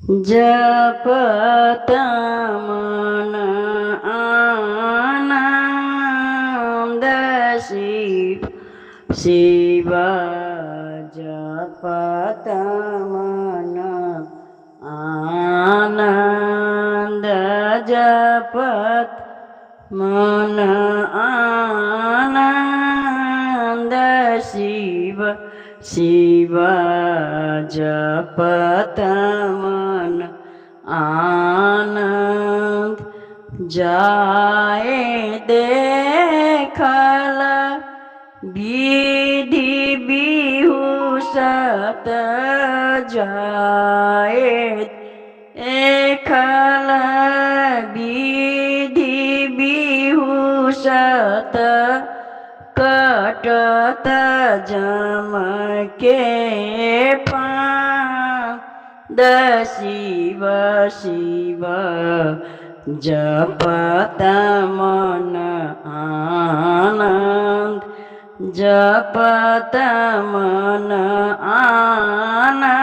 जपतमन आनन्द शिव शिव जपतमन आनन्द जपत मन आनन्द शिव शिव जपत मन आनन्द जाए देखल विधि विभूषत जाए देखल विधि विभूषत कटत जम के पाद शिव शिव जपत मन आनन्द जपत मन आनन्द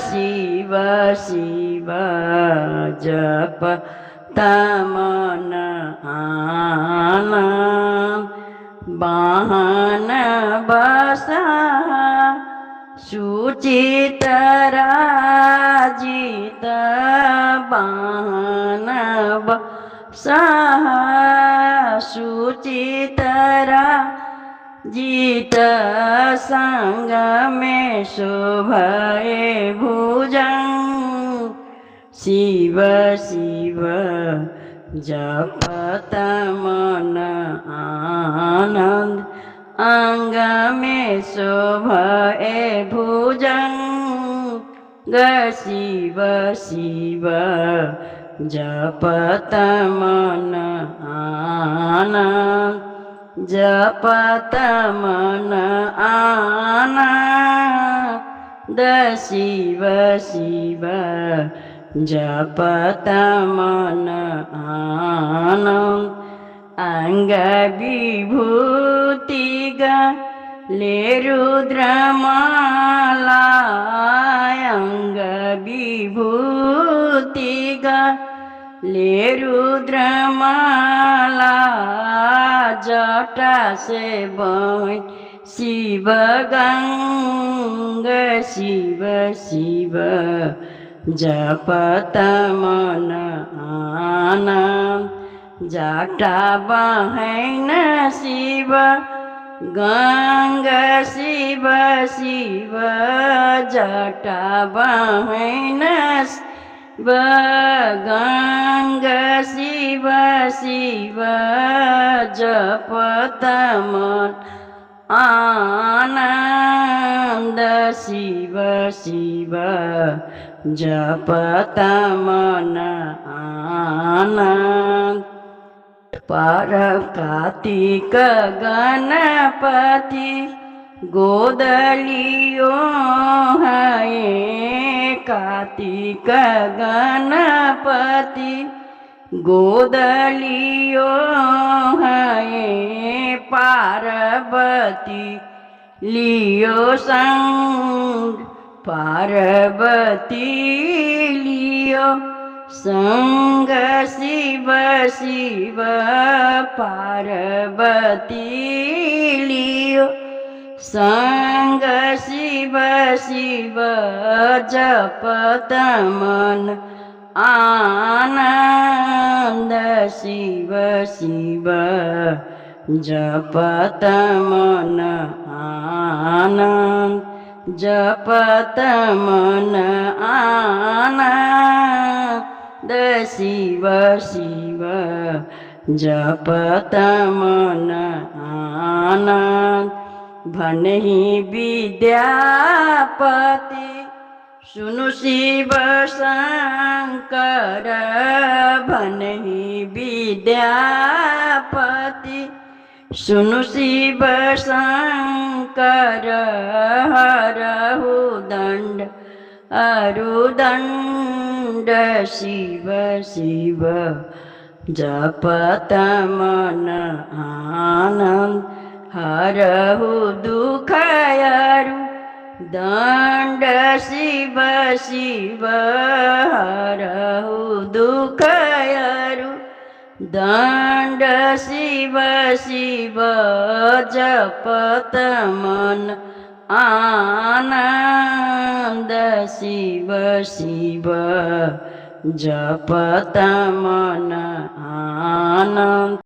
शिव शिव जपत मन आनन्द वाहन बसा सुचित राजित वाहन बसा सुचित राजित संग में शोभे भुजंग शिव शिव जपत मन आनन्द अंग में शोभे भुजंग शिव शिव जपत मन आनन्द जपत मन आनन्द शिव शिव जपत मन आनन्द अंग विभूति गले रुद्रमाला अंग विभूति गले रुद्रमाला जटा से बहन शिव गंग शिव शिव जपत मन आनन्द जटा बहन शिव गंग शिव शिव जटा बहन शिव गंग शिव शिव जपत मन आनन्द शिव शिव जपत मन आनन्द पर कार्तिक गणपति गोदलियो है कार्तिक गणपति गोदलियो है पार्वती लियो संग पार्वती लियो संग शिव शिव पार्वती लियो संग शिव शिव जपत मन आनन्द शिव शिव जपत मन आनन्द जपत मन आनन्द शिव शिव जपत मन आनन्द भनहि विद्यापति सुनु शिव शंकर भनहि विद्यापति सुनु शिव शंकर हरहु दंड अरुदंड शिव शिव जपत मन आनन्द हरहु दुख अरु दण्ड शिव शिव हरहु दुःखहरू दण्ड शिव शिव जपत मन आनन्द शिव शिव जपत मन आनन्द